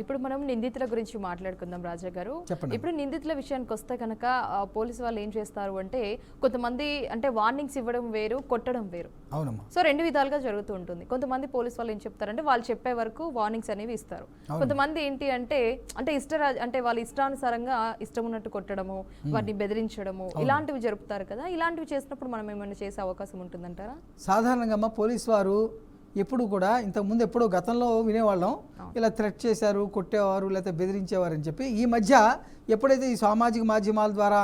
ఇప్పుడు మనం నిందితుల గురించి మాట్లాడుకుందాం రాజా గారు. ఇప్పుడు నిందితుల విషయానికి వస్తే కనుక పోలీసు వాళ్ళు ఏం చేస్తారు అంటే కొంతమంది అంటే వార్నింగ్స్ ఇవ్వడం వేరు, కొట్టడం వేరు. అవునమ్మా. సో రెండు విధాలుగా జరుగుతూ ఉంటుంది. కొంతమంది పోలీసు వాళ్ళు ఏం చెప్తారంటే వాళ్ళు చెప్పే వరకు వార్నింగ్స్ అనేవి ఇస్తారు. కొంతమంది ఏంటి అంటే అంటే వాళ్ళ ఇష్టానుసారంగా ఇష్టం ఉన్నట్టు కొట్టడము, వాటిని బెదిరించడము ఇలాంటివి జరుపుతారు కదా. ఇలాంటివి చేసినప్పుడు మనం ఏమైనా చేసే అవకాశం ఉంటుందంటారా? సాధారణంగా పోలీసు వారు ఎప్పుడు కూడా ఇంతకుముందు ఎప్పుడో గతంలో వినేవాళ్ళం, ఇలా థ్రెట్ చేశారు, కొట్టేవారు, లేకపోతే బెదిరించేవారు అని చెప్పి. ఈ మధ్య ఎప్పుడైతే ఈ సామాజిక మాధ్యమాల ద్వారా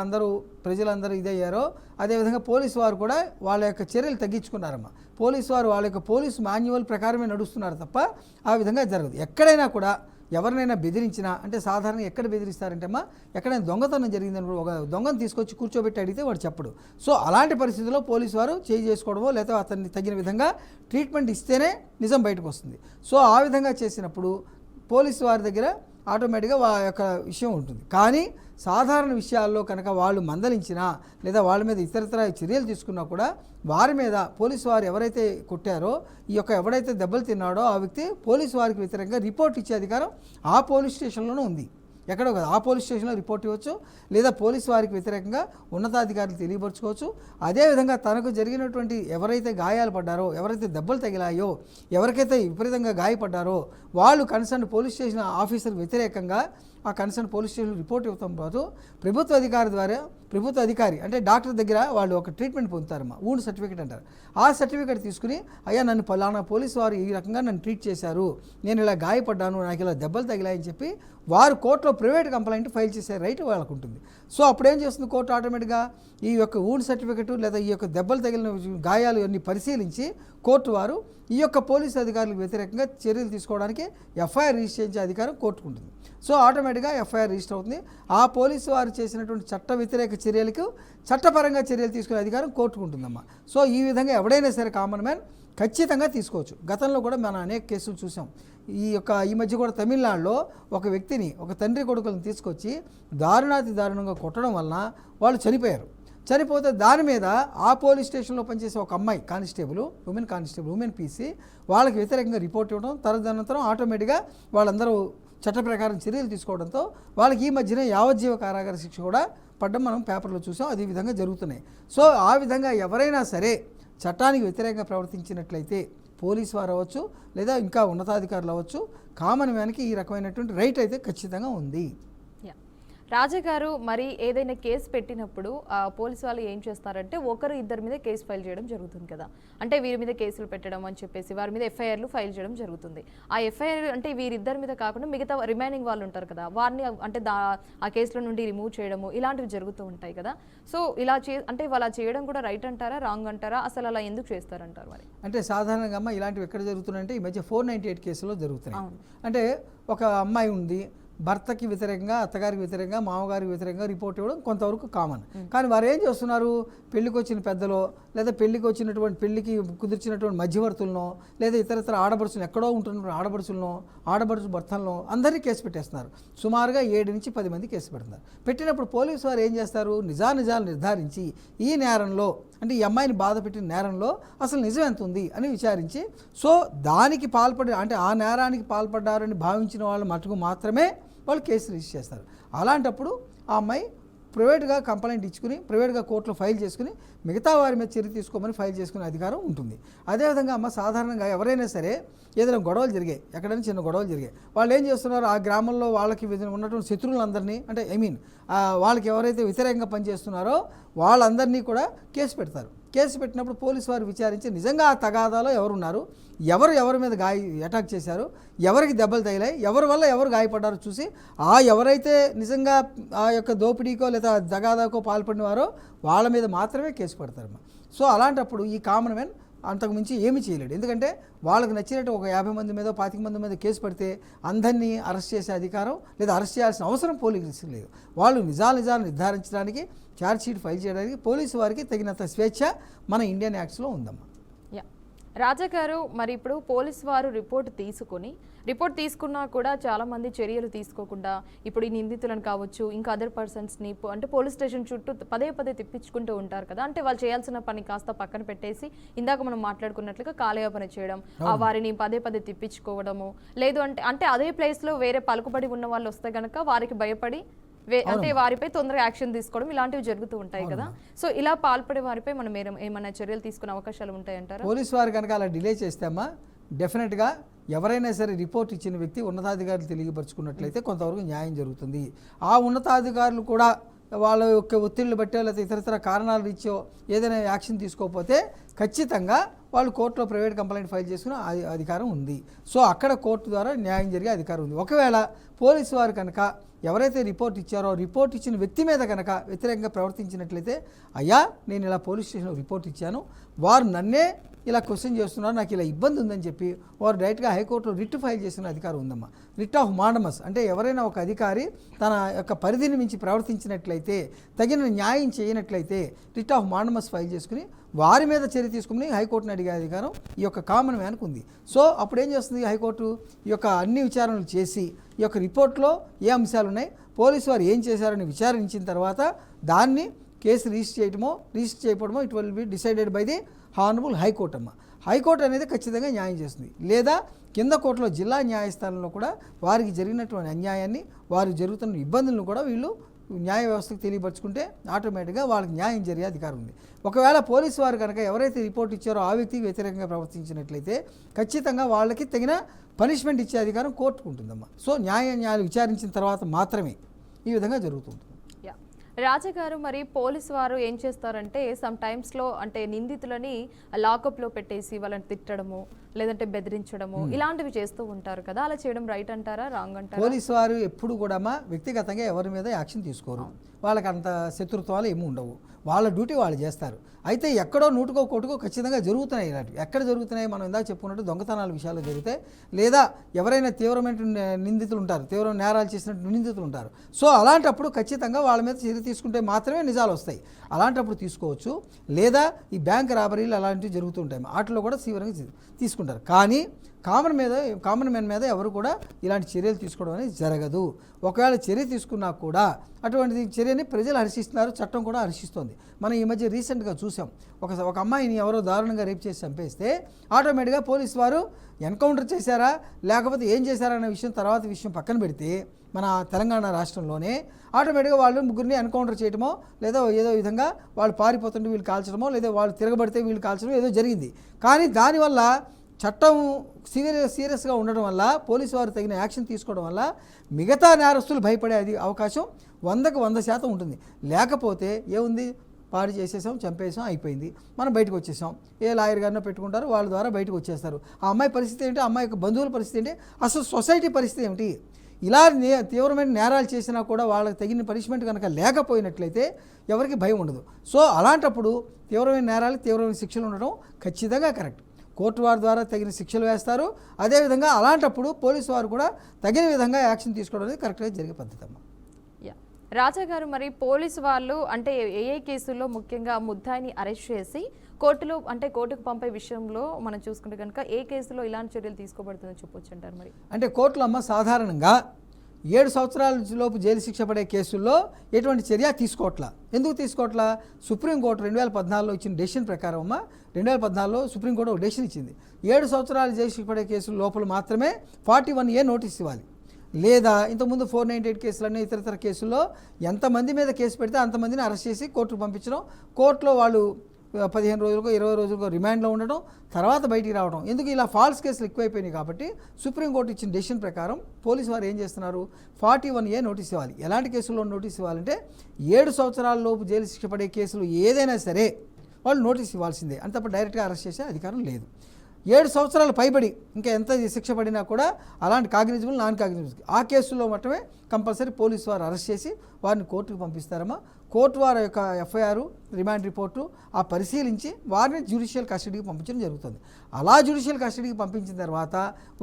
ప్రజలందరూ ఇదయ్యారో అదేవిధంగా పోలీసు వారు కూడా వాళ్ళ యొక్క చర్యలు తగ్గించుకున్నారమ్మా. పోలీసు వారు వాళ్ళ యొక్క పోలీసు మాన్యువల్ ప్రకారమే నడుస్తున్నారు తప్ప ఆ విధంగా జరగదు. ఎక్కడైనా కూడా ఎవరినైనా బెదిరించినా అంటే సాధారణంగా ఎక్కడ బెదిరిస్తారంటే ఎక్కడైనా దొంగతనం జరిగిందని ఒక దొంగను తీసుకొచ్చి కూర్చోబెట్టి అడిగితే వాడు చెప్పడు. సో అలాంటి పరిస్థితుల్లో పోలీసు వారు చేసుకోవడమో లేకపోతే అతన్ని తగిన విధంగా ట్రీట్మెంట్ ఇస్తేనే నిజం బయటకు వస్తుంది. సో ఆ విధంగా చేసినప్పుడు పోలీసు వారి దగ్గర ఆటోమేటిక్గా వాళ్ళ యొక్క విషయం ఉంటుంది. కానీ సాధారణ విషయాల్లో కనుక వాళ్ళు మందలించినా లేదా వాళ్ళ మీద ఇతరత్ర చర్యలు తీసుకున్నా కూడా వారి మీద పోలీసు వారు ఎవరైతే కొట్టారో ఎవడైతే దెబ్బలు తిన్నాడో ఆ వ్యక్తి పోలీసు వారికి వ్యతిరేకంగా రిపోర్ట్ ఇచ్చే అధికారం ఆ పోలీస్ స్టేషన్లోనూ ఉంది. ఎక్కడో కదా ఆ పోలీస్ స్టేషన్లో రిపోర్ట్ ఇవ్వచ్చు, లేదా పోలీసు వారికి వ్యతిరేకంగా ఉన్నతాధికారులు తెలియపరచుకోవచ్చు. అదేవిధంగా తనకు జరిగినటువంటి ఎవరైతే గాయాలు పడ్డారో, ఎవరైతే దెబ్బలు తగిలాయో, ఎవరికైతే విపరీతంగా గాయపడ్డారో వాళ్ళు కన్సర్న్ పోలీస్ స్టేషన్ ఆఫీసర్ వ్యతిరేకంగా ఆ కన్సర్న్ పోలీస్ స్టేషన్ రిపోర్ట్ ఇవ్వడం పాటు ప్రభుత్వ అధికారి అంటే డాక్టర్ దగ్గర వాళ్ళు ఒక ట్రీట్మెంట్ పొందుతారమ్మా, వూండ్ సర్టిఫికేట్ అంటారు. ఆ సర్టిఫికేట్ తీసుకుని అయ్యా నన్ను పలానా పోలీసు వారు ఈ రకంగా నన్ను ట్రీట్ చేశారు, నేను ఇలా గాయపడ్డాను, నాకు ఇలా దెబ్బలు తగిలాయని చెప్పి వారు కోర్టులో ప్రైవేట్ కంప్లైంట్ ఫైల్ చేసే రైట్ వాళ్ళకు ఉంటుంది. సో అప్పుడు ఏం చేస్తుంది కోర్టు ఆటోమేటిక్గా ఈ యొక్క వూండ్ సర్టిఫికేట్ లేదా ఈ యొక్క దెబ్బలు తగిలిన గాయాలు అన్ని పరిశీలించి కోర్టు వారు ఈ యొక్క పోలీసు అధికారులకు వ్యతిరేకంగా చర్యలు తీసుకోవడానికి ఎఫ్ఐఆర్ రిజిస్టర్ చేసే అధికారం కోర్టుకు ఉంటుంది. సో ఆటోమేటిక్గా ఎఫ్ఐఆర్ రిజిస్టర్ అవుతుంది. ఆ పోలీసు వారు చేసినటువంటి చట్ట వ్యతిరేక చర్యలకు చట్టపరంగా చర్యలు తీసుకునే అధికారం కోర్టుకు ఉంటుందమ్మా. సో ఈ విధంగా ఎవడైనా సరే కామన్ మ్యాన్ ఖచ్చితంగా తీసుకోవచ్చు. గతంలో కూడా మనం అనేక కేసులు చూసాం. ఈ మధ్య కూడా తమిళనాడులో ఒక వ్యక్తిని, ఒక తండ్రి కొడుకులను తీసుకొచ్చి దారుణంగా కొట్టడం వలన వాళ్ళు చనిపోతే దాని మీద ఆ పోలీస్ స్టేషన్లో పనిచేసే ఒక అమ్మాయి ఉమెన్ పీసీ వాళ్ళకి వ్యతిరేకంగా రిపోర్ట్ ఇవ్వడం, తదనంతరం ఆటోమేటిక్గా వాళ్ళందరూ చట్ట ప్రకారం చర్యలు తీసుకోవడంతో వాళ్ళకి ఈ మధ్యన యావజ్జీవ కారాగార శిక్ష కూడా పడ్డం మనం పేపర్లో చూసాం. అదే విధంగా జరుగుతున్నాయి. సో ఆ విధంగా ఎవరైనా సరే చట్టానికి వ్యతిరేకంగా ప్రవర్తించినట్లయితే పోలీసు వారు అవ్వచ్చు లేదా ఇంకా ఉన్నతాధికారులు అవ్వచ్చు, కామన్ మ్యాన్కి ఈ రకమైనటువంటి రైట్ అయితే ఖచ్చితంగా ఉంది. రాజా గారు, మరి ఏదైనా కేసు పెట్టినప్పుడు పోలీసు వాళ్ళు ఏం చేస్తారంటే ఇద్దరి మీద కేసు ఫైల్ చేయడం జరుగుతుంది కదా. అంటే వీరి మీద కేసులు పెట్టడం అని చెప్పేసి వారి మీద ఎఫ్ఐఆర్లు ఫైల్ చేయడం జరుగుతుంది. ఆ ఎఫ్ఐఆర్ అంటే వీరిద్దరి మీద కాకుండా మిగతా రిమైనింగ్ వాళ్ళు ఉంటారు కదా, వారిని అంటే ఆ కేసుల నుండి రిమూవ్ చేయడము ఇలాంటివి జరుగుతూ ఉంటాయి కదా. సో ఇలా అంటే వాళ్ళు చేయడం కూడా రైట్ అంటారా, రాంగ్ అంటారా, అసలు అలా ఎందుకు చేస్తారంటారు? మరి అంటే సాధారణంగా ఇలాంటివి ఎక్కడ జరుగుతున్నాయంటే ఈ మధ్య 498 కేసులో జరుగుతున్నాయి. అంటే ఒక అమ్మాయి ఉంది, భర్తకి వ్యతిరేకంగా, అత్తగారికి వ్యతిరేకంగా, మామగారికి వ్యతిరేకంగా రిపోర్ట్ ఇవ్వడం కొంతవరకు కామన్. కానీ వారు ఏం చేస్తున్నారు, పెళ్లికి వచ్చిన పెద్దలో లేదా పెళ్లికి కుదిర్చినటువంటి మధ్యవర్తులను లేదా ఇతరత్ర ఆడపడుచులను, ఎక్కడో ఉంటున్న ఆడపడుచు భర్తలను అందరినీ కేసు పెట్టేస్తున్నారు. సుమారుగా 7 నుంచి 10 మంది కేసు పెడుతున్నారు. పెట్టినప్పుడు పోలీసు వారు ఏం చేస్తారు, నిజాలు నిర్ధారించి ఈ నేరంలో అంటే ఈ అమ్మాయిని బాధ పెట్టిన నేరంలో అసలు నిజం ఎంత ఉంది అని విచారించి, సో దానికి అంటే ఆ నేరానికి పాల్పడ్డారని భావించిన వాళ్ళు మటుకు మాత్రమే వాళ్ళు కేసు రిజిస్టర్ చేస్తారు. అలాంటప్పుడు ఆ అమ్మాయి ప్రైవేట్గా కంప్లైంట్ ఇచ్చుకుని ప్రైవేట్గా కోర్టులో ఫైల్ చేసుకుని మిగతా వారి మీద చర్య తీసుకోమని ఫైల్ చేసుకునే అధికారం ఉంటుంది. అదేవిధంగా సాధారణంగా ఎవరైనా సరే ఏదైనా గొడవలు జరిగాయి, ఎక్కడైనా చిన్న గొడవలు జరిగాయి, వాళ్ళు ఏం చేస్తున్నారు, ఆ గ్రామంలో వాళ్ళకి ఉన్నటువంటి శత్రువులందరినీ అంటే వాళ్ళకి ఎవరైతే వ్యతిరేకంగా పనిచేస్తున్నారో వాళ్ళందరినీ కూడా కేసు పెడతారు. కేసు పెట్టినప్పుడు పోలీసు వారు విచారించి నిజంగా ఆ తగాదాలో ఎవరున్నారు, ఎవరి మీద అటాక్ చేశారు, ఎవరికి దెబ్బలు తగిలాయి, ఎవరి వల్ల ఎవరు గాయపడ్డారో చూసి ఎవరైతే నిజంగా ఆ యొక్క దోపిడీకో లేదా తగాదాకో పాల్పడినవారో వాళ్ళ మీద మాత్రమే కేసు పెడతారమ్మా. సో అలాంటప్పుడు ఈ కామన్ మ్యాన్ అంతకు మించి ఏమీ చేయలేడు. ఎందుకంటే వాళ్ళకి నచ్చినట్టు ఒక 50 మంది మీద 25 మంది మీద కేసు పెడితే అందరినీ అరెస్ట్ చేసే అధికారం లేదా అరెస్ట్ చేయాల్సిన అవసరం పోలీసులకు లేదు. వాళ్ళు నిజాలు నిర్ధారించడానికి, ఛార్జ్షీట్ ఫైల్ చేయడానికి పోలీసు వారికి తగినంత స్వేచ్ఛ మన ఇండియన్ యాక్ట్స్లో ఉందమ్మా. రాజా గారు, మరి ఇప్పుడు పోలీసు వారు రిపోర్ట్ తీసుకున్నా కూడా చాలా మంది చర్యలు తీసుకోకుండా ఇప్పుడు ఈ నిందితులను కావచ్చు, ఇంకా అదర్ పర్సన్స్ని అంటే పోలీస్ స్టేషన్ చుట్టూ పదే తిప్పించుకుంటూ ఉంటారు కదా. అంటే వాళ్ళు చేయాల్సిన పని కాస్త పక్కన పెట్టేసి ఇందాక మనం మాట్లాడుకున్నట్లుగా కాలయాపన చేయడం, ఆ వారిని పదే తిప్పించుకోవడము, లేదు అంటే అదే ప్లేస్లో వేరే పలుకుబడి ఉన్న వాళ్ళు వస్తే గనక వారికి భయపడి అంటే వారిపై తొందరగా యాక్షన్ తీసుకోవడం ఇలాంటివి జరుగుతూ ఉంటాయి కదా. సో ఇలా పాల్పడే వారిపై మనం ఏమైనా చర్యలు తీసుకునే అవకాశాలు ఉంటాయంటారా? పోలీసు వారు కనుక అలా డిలే చేస్తామా డెఫినెట్గా ఎవరైనా సరే రిపోర్ట్ ఇచ్చిన వ్యక్తి ఉన్నతాధికారులు తెలియపరుచుకున్నట్లయితే కొంతవరకు న్యాయం జరుగుతుంది. ఆ ఉన్నతాధికారులు కూడా వాళ్ళ యొక్క ఒత్తిళ్లు బట్టో లేకపోతే ఇతరతర కారణాలు ఇచ్చో ఏదైనా యాక్షన్ తీసుకోకపోతే ఖచ్చితంగా వాళ్ళు కోర్టులో ప్రైవేట్ కంప్లైంట్ ఫైల్ చేసుకునే అధికారం ఉంది. సో అక్కడ కోర్టు ద్వారా న్యాయం జరిగే అధికారం ఉంది. ఒకవేళ పోలీసు వారు కనుక ఎవరైతే రిపోర్ట్ ఇచ్చారో రిపోర్ట్ ఇచ్చిన వ్యక్తి మీద కనుక వ్యతిరేకంగా ప్రవర్తించినట్లయితే, అయ్యా నేను ఇలా పోలీస్ స్టేషన్లో రిపోర్ట్ ఇచ్చాను, వారు నన్నే ఇలా క్వశ్చన్ చేస్తున్నారు, నాకు ఇలా ఇబ్బంది ఉందని చెప్పి వారు డైరెక్ట్గా హైకోర్టులో రిట్ ఫైల్ చేసిన అధికారం ఉందమ్మా. రిట్ ఆఫ్ మాండమస్ అంటే ఎవరైనా ఒక అధికారి తన యొక్క పరిధిని మించి ప్రవర్తించినట్లయితే, తగిన న్యాయం చేయనట్లయితే రిట్ ఆఫ్ మాండమస్ ఫైల్ చేసుకుని వారి మీద చర్య తీసుకుని హైకోర్టుని అడిగే అధికారం ఈ యొక్క కామన్ మ్యాన్కు ఉంది. సో అప్పుడు ఏం చేస్తుంది హైకోర్టు? ఈ యొక్క అన్ని విచారణలు చేసి ఈ యొక్క రిపోర్ట్లో ఏ అంశాలు ఉన్నాయి, పోలీసు వారు ఏం చేశారని విచారించిన తర్వాత దాన్ని కేసు రిజిస్టర్ చేయడమో it will be decided by the honourable high court అమ్మ. హైకోర్టు అనేది ఖచ్చితంగా న్యాయం చేస్తుంది. లేదా కింద కోర్టులో జిల్లా న్యాయస్థానంలో కూడా వారికి జరిగినటువంటి అన్యాయాన్ని, వారికి జరుగుతున్న ఇబ్బందులను కూడా వీళ్ళు న్యాయ వ్యవస్థకు తెలియపరుచుకుంటే ఆటోమేటిక్గా వాళ్ళకి న్యాయం జరిగే అధికారం ఉంది. ఒకవేళ పోలీసు వారు కనుక ఎవరైతే రిపోర్ట్ ఇచ్చారో ఆ వ్యక్తికి వ్యతిరేకంగా ప్రవర్తించినట్లయితే ఖచ్చితంగా వాళ్ళకి తగిన పనిష్మెంట్ ఇచ్చే అధికారం కోర్టుకు ఉంటుందమ్మా. సో న్యాయాలు విచారించిన తర్వాత మాత్రమే ఈ విధంగా జరుగుతుంది. రాజా గారు, మరి పోలీసు వారు ఏం చేస్తారంటే సమ్ టైమ్స్లో అంటే నిందితులని లాకప్లో పెట్టేసి వాళ్ళని తిట్టడము, లేదంటే బెదిరించడము, ఇలాంటివి చేస్తూ ఉంటారు కదా. అలా చేయడం రైట్ అంటారా, రాంగ్ అంటారా? పోలీసు వారు ఎప్పుడు కూడా వ్యక్తిగతంగా ఎవరి మీద యాక్షన్ తీసుకోరు. వాళ్ళకి అంత శత్రుత్వాలు ఏమి ఉండవు. వాళ్ళ డ్యూటీ వాళ్ళు చేస్తారు. అయితే ఎక్కడో నూటుకో కోటుకో ఖచ్చితంగా జరుగుతున్నాయి. ఇలాంటివి ఎక్కడ జరుగుతున్నాయి? మనం ఇందాక చెప్పుకున్నట్టు దొంగతనాల విషయాలు జరుగుతాయి, లేదా ఎవరైనా తీవ్రమైన నిందితులు ఉంటారు, తీవ్ర నేరాలు చేసినట్టు నిందితులు ఉంటారు. సో అలాంటప్పుడు ఖచ్చితంగా వాళ్ళ మీద చర్య తీసుకుంటే మాత్రమే నిజాలు వస్తాయి. అలాంటప్పుడు తీసుకోవచ్చు. లేదా ఈ బ్యాంక్ రాబరీలు అలాంటివి జరుగుతుంటాయి, వాటిలో కూడా తీవ్రంగా తీసుకుంటారు. కానీ కామన్ మ్యాన్ మీద ఎవరు కూడా ఇలాంటి చర్యలు తీసుకోవడం అనేది జరగదు. ఒకవేళ చర్య తీసుకున్నా కూడా అటువంటి చర్యని ప్రజలు హర్షిస్తున్నారు, చట్టం కూడా హర్షిస్తుంది. మనం ఈ మధ్య రీసెంట్గా చూసాం, ఒక అమ్మాయిని ఎవరో దారుణంగా రేప్ చేసి చంపేస్తే ఆటోమేటిక్గా పోలీసు వారు ఎన్కౌంటర్ చేశారా లేకపోతే ఏం చేశారా అనే విషయం పక్కన పెడితే మన తెలంగాణ రాష్ట్రంలోనే ఆటోమేటిక్గా వాళ్ళు ముగ్గురిని ఎన్కౌంటర్ చేయడమో, లేదా ఏదో విధంగా వాళ్ళు పారిపోతుంటే వీళ్ళు కాల్చడమో, లేదా వాళ్ళు తిరగబడితే వీళ్ళు కాల్చడమో ఏదో జరిగింది. కానీ దానివల్ల చట్టం సీరియస్గా ఉండడం వల్ల పోలీసు వారు తగిన యాక్షన్ తీసుకోవడం వల్ల మిగతా నేరస్తులు భయపడే అవకాశం 100కు 100% ఉంటుంది. లేకపోతే ఏముంది, పాడు చేసేసాం, చంపేసాం, అయిపోయింది, మనం బయటకు వచ్చేసాం, ఏ లాయర్ గారినో పెట్టుకుంటారు, వాళ్ళ ద్వారా బయటకు వచ్చేస్తారు. ఆ అమ్మాయి పరిస్థితి ఏంటి, అమ్మాయి యొక్క బంధువుల పరిస్థితి ఏంటి, అసలు సొసైటీ పరిస్థితి ఏమిటి? ఇలా తీవ్రమైన నేరాలు చేసినా కూడా వాళ్ళకి తగిన పనిష్మెంట్ కనుక లేకపోయినట్లయితే ఎవరికి భయం ఉండదు. సో అలాంటప్పుడు తీవ్రమైన నేరాలకు తీవ్రమైన శిక్షలు ఉండడం ఖచ్చితంగా కరెక్ట్. కోర్టు వారి ద్వారా తగిన శిక్షలు వేస్తారు. అదేవిధంగా అలాంటప్పుడు పోలీసు వారు కూడా తగిన విధంగా యాక్షన్ తీసుకోవడం అనేది కరెక్ట్గా జరిగే పద్ధతి అమ్మ. రాజా గారు, మరి పోలీసు వాళ్ళు అంటే ఏ కేసుల్లో ముఖ్యంగా ముద్దాయిని అరెస్ట్ చేసి కోర్టుకు పంపే విషయంలో మనం చూసుకుంటే కనుక ఏ కేసులో ఇలాంటి చర్యలు తీసుకోబడుతుందని చెప్పొచ్చు అంటారు? మరి అంటే కోర్టులో అమ్మ సాధారణంగా 7 సంవత్సరాల లోపు జైలు శిక్ష పడే కేసుల్లో ఎటువంటి చర్య తీసుకోవట్లా. ఎందుకు తీసుకోవట్లా? సుప్రీంకోర్టు 2014లో ఇచ్చిన డెసిషన్ ప్రకారం 2014లో సుప్రీంకోర్టు ఒక డెసిషన్ ఇచ్చింది. 7 సంవత్సరాలు జైలు శిక్ష పడే కేసుల లోపల మాత్రమే 41A నోటీస్ ఇవ్వాలి. లేదా ఇంతకుముందు 498 కేసులన్నీ ఇతర కేసుల్లో ఎంతమంది మీద కేసు పెడితే అంతమందిని అరెస్ట్ చేసి కోర్టుకు పంపించడం, కోర్టులో వాళ్ళు 15 రోజులకో 20 రోజులకో రిమాండ్లో ఉండడం, తర్వాత బయటికి రావడం. ఎందుకు ఇలా ఫాల్స్ కేసులు ఎక్కువైపోయినాయి కాబట్టి సుప్రీంకోర్టు ఇచ్చిన డెసిషన్ ప్రకారం పోలీసు వారు ఏం చేస్తున్నారు, 41A నోటీస్ ఇవ్వాలి. ఎలాంటి కేసుల్లో నోటీస్ ఇవ్వాలంటే 7 సంవత్సరాల లోపు జైలు శిక్ష పడే కేసులు ఏదైనా సరే వాళ్ళు నోటీస్ ఇవ్వాల్సిందే, అంత డైరెక్ట్గా అరెస్ట్ చేసే అధికారం లేదు. 7 సంవత్సరాలు పైబడి ఇంకా ఎంత శిక్ష పడినా కూడా అలాంటి కాగ్నిజబుల్, నాన్ కాగ్నిజబుల్ ఆ కేసుల్లో మాత్రమే కంపల్సరీ పోలీసు వారు అరెస్ట్ చేసి వారిని కోర్టుకు పంపిస్తారమ్మా. కోర్టు వారి యొక్క ఎఫ్ఐఆర్ రిమాండ్ రిపోర్టు ఆ పరిశీలించి వారిని జ్యుడిషియల్ కస్టడీకి పంపించడం జరుగుతుంది. అలా జ్యుడిషియల్ కస్టడీకి పంపించిన తర్వాత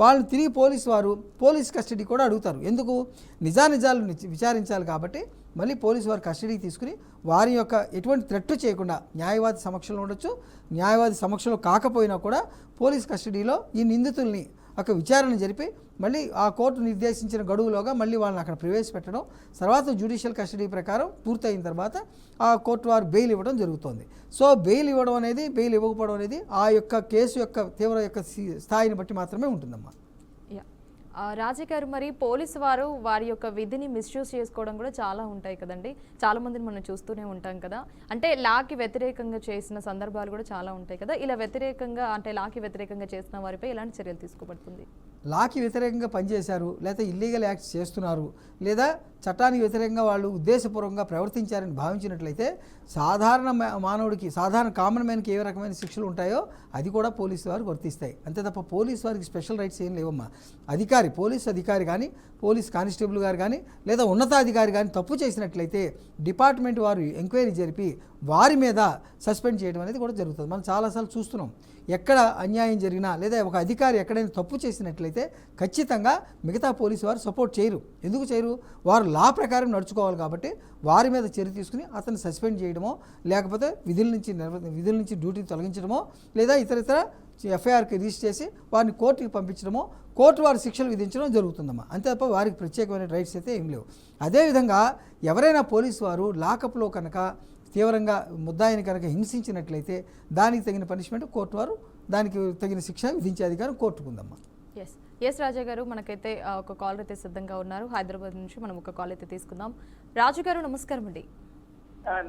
వాళ్ళని తిరిగి పోలీస్ కస్టడీ కూడా అడుగుతారు. ఎందుకు? నిజాలు విచారించాలి కాబట్టి మళ్ళీ పోలీసు వారి కస్టడీకి తీసుకుని వారి యొక్క ఎటువంటి థ్రెట్ చేయకుండా న్యాయవాది సమక్షంలో ఉండొచ్చు, న్యాయవాది సమక్షంలో కాకపోయినా కూడా పోలీస్ కస్టడీలో ఈ నిందితుల్ని ఒక విచారణ జరిపి మళ్ళీ ఆ కోర్టు నిర్దేశించిన గడువులోగా మళ్ళీ వాళ్ళని అక్కడ ప్రవేశపెట్టడం, తర్వాత జ్యుడిషియల్ కస్టడీ ప్రకారం పూర్తయిన తర్వాత ఆ కోర్టు వారు బెయిల్ ఇవ్వడం జరుగుతుంది. సో బెయిల్ ఇవ్వకపోవడం అనేది ఆ యొక్క కేసు యొక్క తీవ్ర యొక్క స్థాయిని బట్టి మాత్రమే ఉంటుందమ్మా. రాజా గారు, మరి పోలీసు వారు వారి యొక్క విధిని మిస్యూజ్ చేసుకోవడం కూడా చాలా ఉంటాయి కదండి. చాలా మందిని మనం చూస్తూనే ఉంటాం కదా. అంటే లాకి వ్యతిరేకంగా చేసిన సందర్భాలు కూడా చాలా ఉంటాయి కదా. ఇలా లాకి వ్యతిరేకంగా చేసిన వారిపై ఎలాంటి చర్యలు తీసుకోబడుతుంది? లాకి వ్యతిరేకంగా పనిచేశారు, లేదా ఇల్లీగల్ యాక్ట్స్ చేస్తున్నారు, లేదా చట్టానికి వ్యతిరేకంగా వాళ్ళు ఉద్దేశపూర్వకంగా ప్రవర్తించారని భావించినట్లయితే సాధారణ మానవుడికి, సాధారణ కామన్ మ్యాన్కి ఏ రకమైన శిక్షలు ఉంటాయో అది కూడా పోలీసు వారికి వర్తిస్తాయి. అంతే తప్ప పోలీసు వారికి స్పెషల్ రైట్స్ ఏం లేవమ్మా. పోలీసు అధికారి కానీ, పోలీస్ కానిస్టేబుల్ గారు కానీ, లేదా ఉన్నతాధికారి కానీ తప్పు చేసినట్లయితే డిపార్ట్మెంట్ వారు ఎంక్వైరీ జరిపి వారి మీద సస్పెండ్ చేయడం అనేది కూడా జరుగుతుంది. మనం చాలాసార్లు చూస్తున్నాం. ఎక్కడ అన్యాయం జరిగినా లేదా ఒక అధికారి ఎక్కడైనా తప్పు చేసినట్లయితే ఖచ్చితంగా మిగతా పోలీసు వారు సపోర్ట్ చేయరు. ఎందుకు చేయరు? వారు లా ప్రకారం నడుచుకోవాలి కాబట్టి వారి మీద చర్య తీసుకుని అతన్ని సస్పెండ్ చేయడమో, లేకపోతే విధుల నుంచి డ్యూటీ తొలగించడమో, లేదా ఇతర ఎఫ్ఐఆర్కి రిజిస్టర్ చేసి వారిని కోర్టుకి పంపించడమో, కోర్టు వారి శిక్షలు విధించడం జరుగుతుందమ్మా. అంతే తప్ప వారికి ప్రత్యేకమైన రైట్స్ అయితే ఏం లేవు. అదేవిధంగా ఎవరైనా పోలీసు వారు లాకప్లో కనుక తీవ్రంగా ముద్దాయిని కనుక హింసించినట్లయితే దానికి తగిన పనిష్మెంట్ కోర్టు వారు, దానికి తగిన శిక్ష విధించే అధికారం కోర్టుకు ఉందమ్మా. ఎస్ రాజా గారు, మనకైతే ఒక కాల్ అయితే సిద్ధంగా ఉన్నారు. హైదరాబాద్ నుంచి మనం ఒక కాల్ అయితే తీసుకుందాం. రాజు గారు నమస్కారం అండి.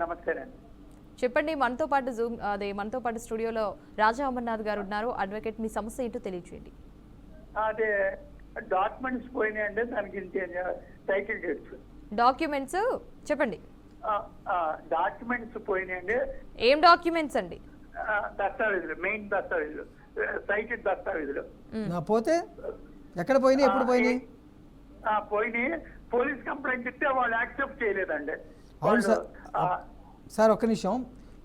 నమస్తే అండి. చెప్పండి, మనతో పాటు స్టూడియోలో రాజా అమర్నాథ్ గారు ఉన్నారు. అడ్వకేట్, మీ సమస్య ఏంటో తెలియచేయండి. అదే డాక్యుమెంట్స్ పోయినాయండి, దానికి టైటిల్ డేట్స్. డాక్యుమెంట్స్ చెప్పండి. డాక్యుమెంట్స్ పోయినాయండి. ఏం డాక్యుమెంట్స్ అండి? దస్తావేజులు, మెయిన్ దస్తావేజులు, సైటెడ్ దస్తావేజులు. పోతే ఎక్కడ పోయినాయి, ఎప్పుడు పోయినాయి? పోయినాయి. పోలీస్ కంప్లైంట్ ఇస్తే వాళ్ళు యాక్సెప్ట్ చేయలేదండి. అవును సార్, ఒక్క నిమిషం.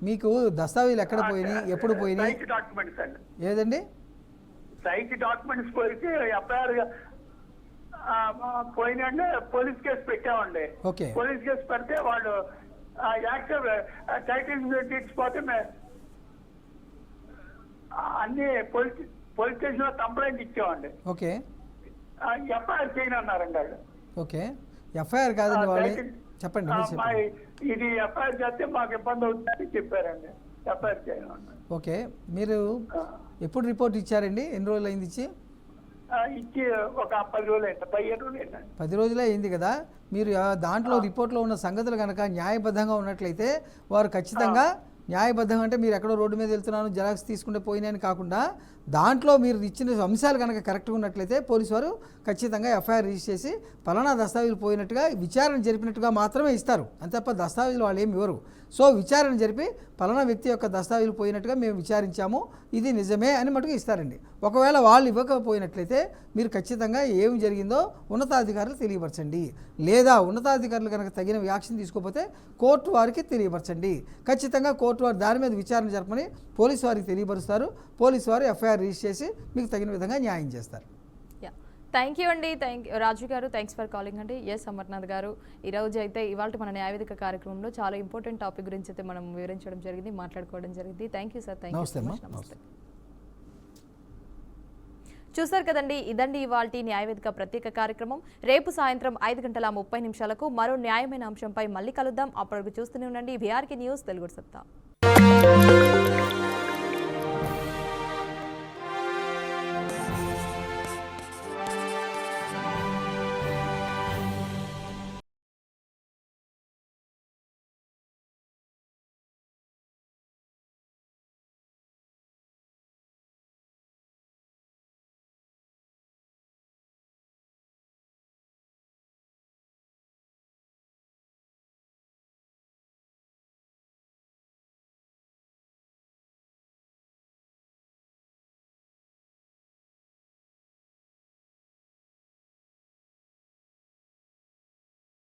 మీకు దస్తావేజులు ఎక్కడ పోయినాయి, ఎప్పుడు పోయినాయి? సైట్ డాక్యుమెంట్స్ అండి. ఏదండి? సైట్ డాక్యుమెంట్స్ పోయితే ఎఫ్ఐఆర్ పోయినండి. పోలీస్ కేసు పెట్టామండి. ఓకే. పోలీస్ కేసు పెడితే వాళ్ళు టైటిల్ డీడ్స్ పోతే అన్ని పోలీస్ స్టేషన్ లో కంప్లైంట్ ఇచ్చామండి. ఓకే. ఎఫ్ఐఆర్ చేయనన్నారండి వాళ్ళు. ఓకే, ఎఫ్ఐఆర్ కాదండి వాళ్ళు. చెప్పండి. ఇది ఎఫ్ఐఆర్ చేస్తే మాకు ఇబ్బంది అవుతుందని చెప్పారండి. ఎఫ్ఐఆర్ చేయను. ఓకే, మీరు ఎప్పుడు రిపోర్ట్ ఇచ్చారండి? ఎన్ని రోజులు అయింది ఇచ్చి? ఇచ్చి ఒక 10 రోజులు అయింది. 15 రోజులు అయిందండి. 10 రోజులే అయింది కదా. మీరు దాంట్లో రిపోర్ట్లో ఉన్న సంగతులు కనుక న్యాయబద్ధంగా ఉన్నట్లయితే వారు ఖచ్చితంగా న్యాయబద్ధంగా, అంటే మీరు ఎక్కడో రోడ్డు మీద వెళ్తున్నాను జెరాక్స్ తీసుకుంటే పోయినాయని కాకుండా దాంట్లో మీరు ఇచ్చిన అంశాలు కనుక కరెక్ట్గా ఉన్నట్లయితే పోలీసు వారు ఖచ్చితంగా ఎఫ్ఐఆర్ రిజిస్టర్ చేసి పలానా దస్తావేజులు పోయినట్టుగా విచారణ జరిపినట్టుగా మాత్రమే ఇస్తారు. అంతే తప్ప దస్తావేజులు వాళ్ళు ఏమి ఇవ్వరు. సో విచారణ జరిపి పలానా వ్యక్తి యొక్క దస్తావేజులు పోయినట్టుగా మేము విచారించాము, ఇది నిజమే అని మటుకు ఇస్తారండి. ఒకవేళ వాళ్ళు ఇవ్వకపోయినట్లయితే మీరు ఖచ్చితంగా ఏమి జరిగిందో ఉన్నతాధికారులు తెలియపరచండి, లేదా ఉన్నతాధికారులు కనుక తగిన యాక్షన్ తీసుకోకపోతే కోర్టు వారికి తెలియపరచండి. ఖచ్చితంగా కోర్టు వారు దాని మీద విచారణ జరపని పోలీసు వారికి తెలియపరుస్తారు. పోలీసు వారు ఎఫ్ఐఆర్ రిజిస్టర్ చేసి మీకు తగిన విధంగా న్యాయం చేస్తారు. థ్యాంక్ యూ అండి. రాజు గారు, థ్యాంక్స్ ఫర్ కాలింగ్ అండి. ఎస్ అమర్నాథ్ గారు, ఈరోజు అయితే ఇవాళ మన న్యాయవేదిక కార్యక్రమంలో చాలా ఇంపార్టెంట్ టాపిక్ గురించి అయితే మనం వివరించడం జరిగింది, మాట్లాడుకోవడం జరిగింది. Thank you sir. Thank you so much. నమస్తే. చూసారు కదండి, ఇదండి ఇవాల్టి న్యాయవేదిక ప్రత్యేక కార్యక్రమం. రేపు సాయంత్రం 5:30 మరో న్యాయమైన అంశంపై మళ్ళీ కలుద్దాం. అప్పటికి చూస్తూనే ఉండండి VRK న్యూస్ తెలుగు సత్తా.